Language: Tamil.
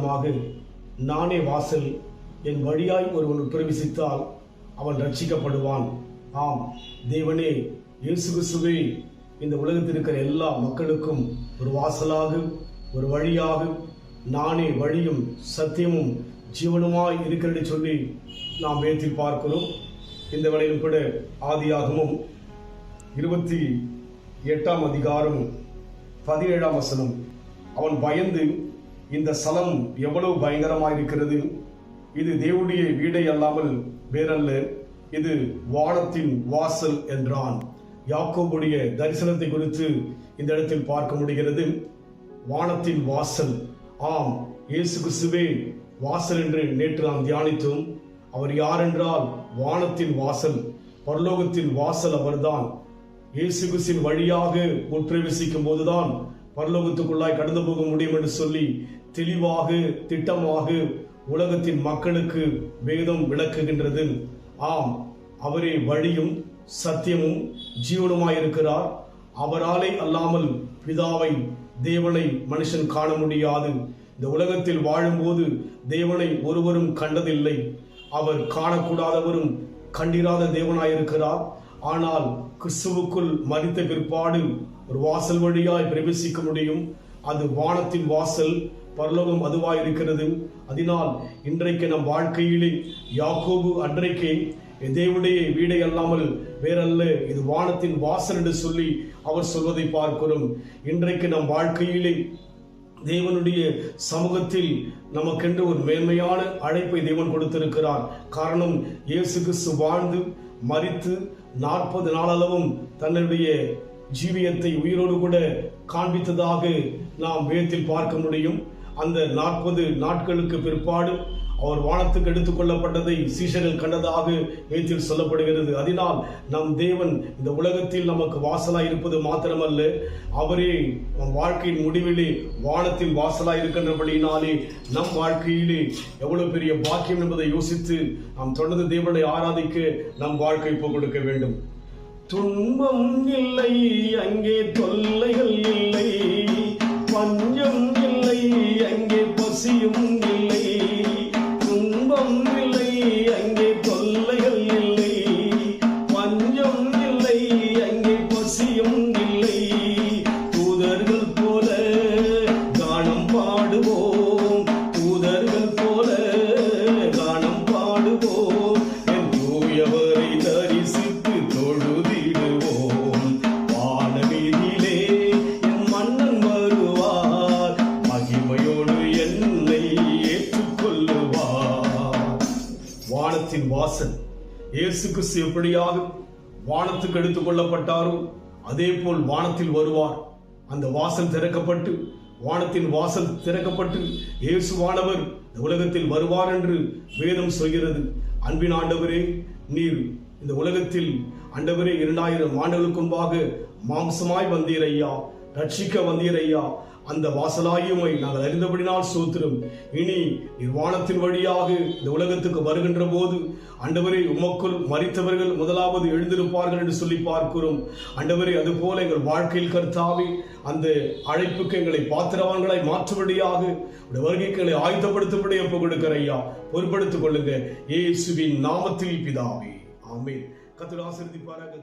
விதமாக, நானே வாசல், என் வழியாய் ஒருவன் பிரவேசித்தால் அவன் ரட்சிக்கப்படுவான். ஆம் தேவனே, இயேசு கிறிஸ்துவே இந்த உலகத்தில் இருக்கிற எல்லா மக்களுக்கும் ஒரு வாசலாக, ஒரு வழியாக, நானே வழியும் சத்தியமும் ஜீவனுமாய் இருக்கிறது சொல்லி நாம் வேதத்தில் பார்க்கிறோம். இந்த வேளையிலும் கூட ஆதியாகமம் 28ஆம் அதிகாரம் 17ஆம் வசனம், அவன் பயந்து, இந்த ஸ்தலம் எவ்வளவு பயங்கரமாய் இருக்கிறது, இது தேவனுடைய வீடை அல்லாமல் வேறல்ல, இது வானத்தின் வாசல் என்றான். யாக்கோபுடைய தரிசனத்தை குறித்து இந்த இடத்தில் பார்க்க முடிகிறது. வானத்தின் வாசல், ஆம் இயேசு கிறிஸ்துவே வாசல் என்று நேற்று நாம் தியானித்தோம். அவர் யார் என்றால் வானத்தின் வாசல், பரலோகத்தின் வாசல் அவர்தான். இயேசு கிறிஸ்துவின் வழியாக உட்பிரவேசிக்கும் போதுதான் பரலோகத்துக்குள்ளாய் கடந்து போக முடியும் என்று சொல்லி தெளிவாக திட்டமாக உலகத்தின் மக்களுக்கு வேதம் விளக்குகின்றது. ஆம், அவரே வழியும் சத்தியமும் ஜீவனுமாயிருக்கிறார். அவராலே அல்லாமல் பிதாவை, தேவனை மனுஷன் காண முடியாது. இந்த உலகத்தில் வாழும்போது தேவனை ஒருவரும் கண்டதில்லை. அவர் காணக்கூடாதவரும் கண்டிராத தேவனாயிருக்கிறார். ஆனால் கிறிஸ்துவுக்குள் மரித்த பிற்பாடு ஒரு வாசல் வழியாய் பிரவேசிக்க முடியும். அது வானத்தின் வாசல், பரலோகம் அதுவாய் இருக்கிறது. அதனால் இன்றைக்கு நம் வாழ்க்கையிலே யாக்கோபு அன்றைக்கே தேவனுடைய வீடை அல்லாமல் வேறல்ல, இது வானத்தின் வாசல் என்று சொல்லி அவர் சொல்வதை பார்க்கிறோம். இன்றைக்கு நம் வாழ்க்கையிலே தேவனுடைய சமூகத்தில் நமக்கென்று ஒரு மேன்மையான அழைப்பை தேவன் கொடுத்திருக்கிறார். காரணம், இயேசு கிறிஸ்து வாழ்ந்து மரித்து 40 நாளளவும் தன்னுடைய ஜீவியத்தை உயிரோடு கூட காண்பித்ததாக நாம் வேதத்தில் பார்க்க முடியும். அந்த 40 நாட்களுக்கு பிற்பாடு அவர் வானத்துக்கு எடுத்துக் கொள்ளப்பட்டதை சீஷர்கள் கண்டதாக வேதத்தில் சொல்லப்படுகிறது. அதனால் நம் தேவன் இந்த உலகத்தில் நமக்கு வாசலாய் இருப்பது மாத்திரமல்ல, அவரே நம் வாழ்க்கையின் முடிவிலே வானத்தில் வாசலாய் இருக்கின்றபடியினாலே நம் வாழ்க்கையிலே எவ்வளவு பெரிய பாக்கியம் என்பதை யோசித்து நாம் தொடர்ந்து தேவனை ஆராதிக்க நம் வாழ்க்கை ஒப்புக் கொடுக்க வேண்டும். துன்பம் இல்லை, அங்கே தொல்லைகள் இல்லை, பஞ்சம் இல்லை, அங்கே பசியும் இல்லை, துன்பம் இல்லை, அங்கே தொல்லைகள் இல்லை, பஞ்சம் இல்லை, அங்கே பசியும் இல்லை. தூதர்கள் போல கானம் பாடுவோம், தூதர்கள் போல கானம் பாடுவோம், என் தூயவரை தரிசித்து தொழுதிடுவோம். வானவீதியிலே என் மன்னன் வருவார், மகிமையோடு என்னை ஏற்றுக்கொள்ளுவார். வானத்தின் வாசல், இயேசு கிறிஸ்து எப்படியாக வானத்துக்கு எடுத்துக் கொள்ளப்பட்டாரோ அதே போல் வானத்தில் வருவார். அந்த வாசல் திறக்கப்பட்டு, வானத்தின் வாசல் திறக்கப்பட்டு இயேசுவானவர் இந்த உலகத்தில் வருவார் என்று வேதம் சொல்கிறது. அன்பின் ஆண்டவரே, நீர் இந்த உலகத்தில் ஆண்டவரே 2000 ஆண்டுகளுக்கு முன்பாக மாம்சமாய் வந்தீர் ஐயா, ரட்சிக்க வந்தீர் ஐயா. அந்த வாசலாயுமை நாங்கள் அறிந்தபடினால் சோத்திரம். இனி வானத்தின் வழியாக இந்த உலகத்துக்கு வருகின்ற போது ஆண்டவரே, உமக்குள் மரித்தவர்கள் முதலாவது எழுந்திருப்பார்கள் என்று சொல்லி பார்க்கிறோம். ஆண்டவரே, அதுபோல எங்கள் வாழ்க்கையில் கர்த்தாவே அந்த அழைப்புக்கு எங்களை பாத்திரவான்களாய் மாற்றும்படியாக வருகைக்கு எங்களை ஆயுதப்படுத்தும்படி ஒப்புக் கொடுக்கிற ஐயா, பொறுப்படுத்திக் கொள்ளுங்க. இயேசுவின் நாமத்தில் பிதாவே, ஆமென். கர்த்தர் ஆசீர்வதிப்பாராக.